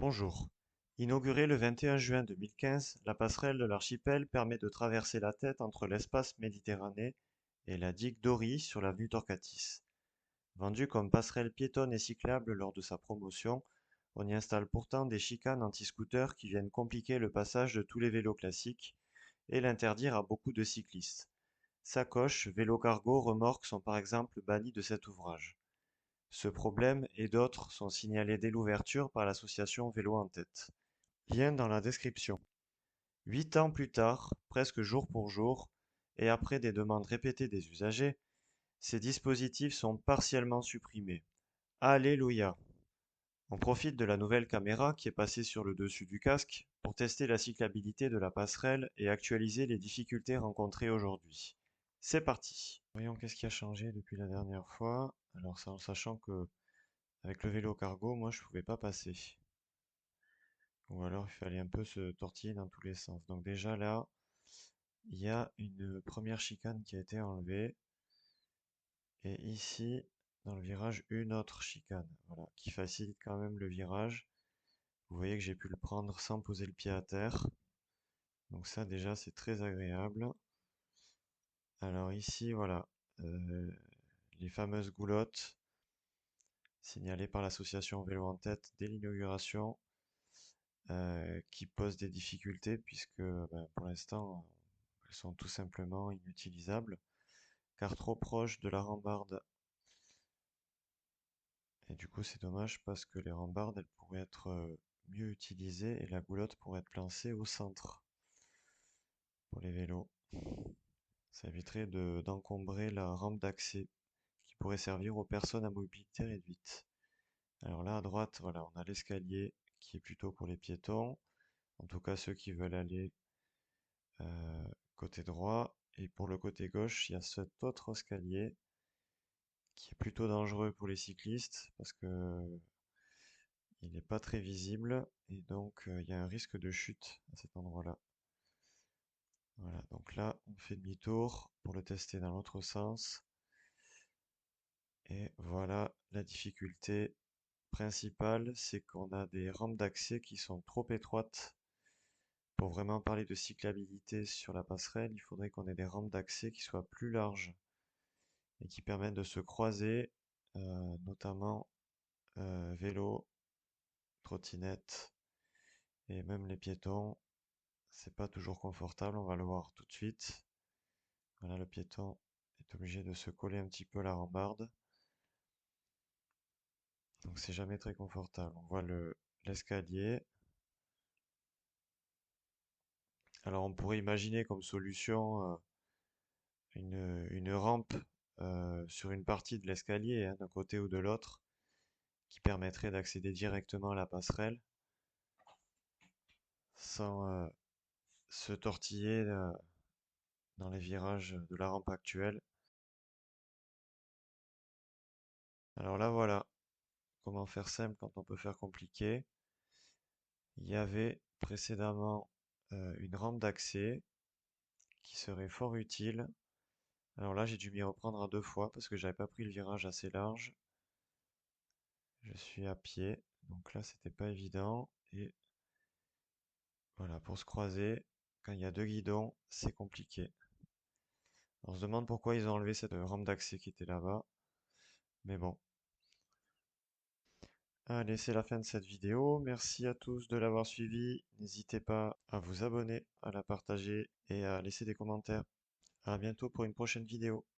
Bonjour. Inaugurée le 21 juin 2015, la passerelle de l'archipel permet de traverser la tête entre l'espace méditerranéen et la digue d'Ory sur l'avenue Torcatis. Vendue comme passerelle piétonne et cyclable lors de sa promotion, on y installe pourtant des chicanes anti-scooters qui viennent compliquer le passage de tous les vélos classiques et l'interdire à beaucoup de cyclistes. Sacoches, vélos cargo, remorques sont par exemple bannis de cet ouvrage. Ce problème et d'autres sont signalés dès l'ouverture par l'association Vélo en tête. Lien dans la description. 8 ans plus tard, presque jour pour jour, et après des demandes répétées des usagers, ces dispositifs sont partiellement supprimés. Alléluia! On profite de la nouvelle caméra qui est passée sur le dessus du casque pour tester la cyclabilité de la passerelle et actualiser les difficultés rencontrées aujourd'hui. C'est parti! Voyons qu'est-ce qui a changé depuis la dernière fois. Alors ça en sachant que avec le vélo cargo, moi je pouvais pas passer. Ou alors il fallait un peu se tortiller dans tous les sens. Donc déjà là, il y a une première chicane qui a été enlevée. Et ici, dans le virage, une autre chicane. Voilà, qui facilite quand même le virage. Vous voyez que j'ai pu le prendre sans poser le pied à terre. Donc ça déjà c'est très agréable. Alors ici, voilà, les fameuses goulottes signalées par l'association Vélo en tête dès l'inauguration, qui posent des difficultés puisque ben, pour l'instant elles sont tout simplement inutilisables car trop proches de la rambarde. Et du coup c'est dommage parce que les rambardes elles pourraient être mieux utilisées et la goulotte pourrait être placée au centre pour les vélos. Ça éviterait d'encombrer la rampe d'accès qui pourrait servir aux personnes à mobilité réduite. Alors là à droite, voilà, on a l'escalier qui est plutôt pour les piétons, en tout cas ceux qui veulent aller côté droit. Et pour le côté gauche, il y a cet autre escalier qui est plutôt dangereux pour les cyclistes parce que il n'est pas très visible et donc il y a un risque de chute à cet endroit-là. Voilà, donc là on fait demi-tour pour le tester dans l'autre sens. Et voilà la difficulté principale, c'est qu'on a des rampes d'accès qui sont trop étroites. Pour vraiment parler de cyclabilité sur la passerelle, il faudrait qu'on ait des rampes d'accès qui soient plus larges et qui permettent de se croiser, notamment vélo, trottinette et même les piétons. C'est pas toujours confortable, on va le voir tout de suite. Voilà, le piéton est obligé de se coller un petit peu à la rambarde. Donc c'est jamais très confortable. On voit l'escalier. Alors on pourrait imaginer comme solution une rampe sur une partie de l'escalier, hein, d'un côté ou de l'autre, qui permettrait d'accéder directement à la passerelle sans se tortiller dans les virages de la rampe actuelle. Alors là voilà, comment faire simple quand on peut faire compliqué. Il y avait précédemment une rampe d'accès qui serait fort utile. Alors là j'ai dû m'y reprendre à 2 fois parce que j'avais pas pris le virage assez large. Je suis à pied, donc là c'était pas évident. Et voilà, pour se croiser, quand il y a deux guidons, c'est compliqué. On se demande pourquoi ils ont enlevé cette rampe d'accès qui était là-bas. Mais bon. Allez, c'est la fin de cette vidéo. Merci à tous de l'avoir suivi. N'hésitez pas à vous abonner, à la partager et à laisser des commentaires. À bientôt pour une prochaine vidéo.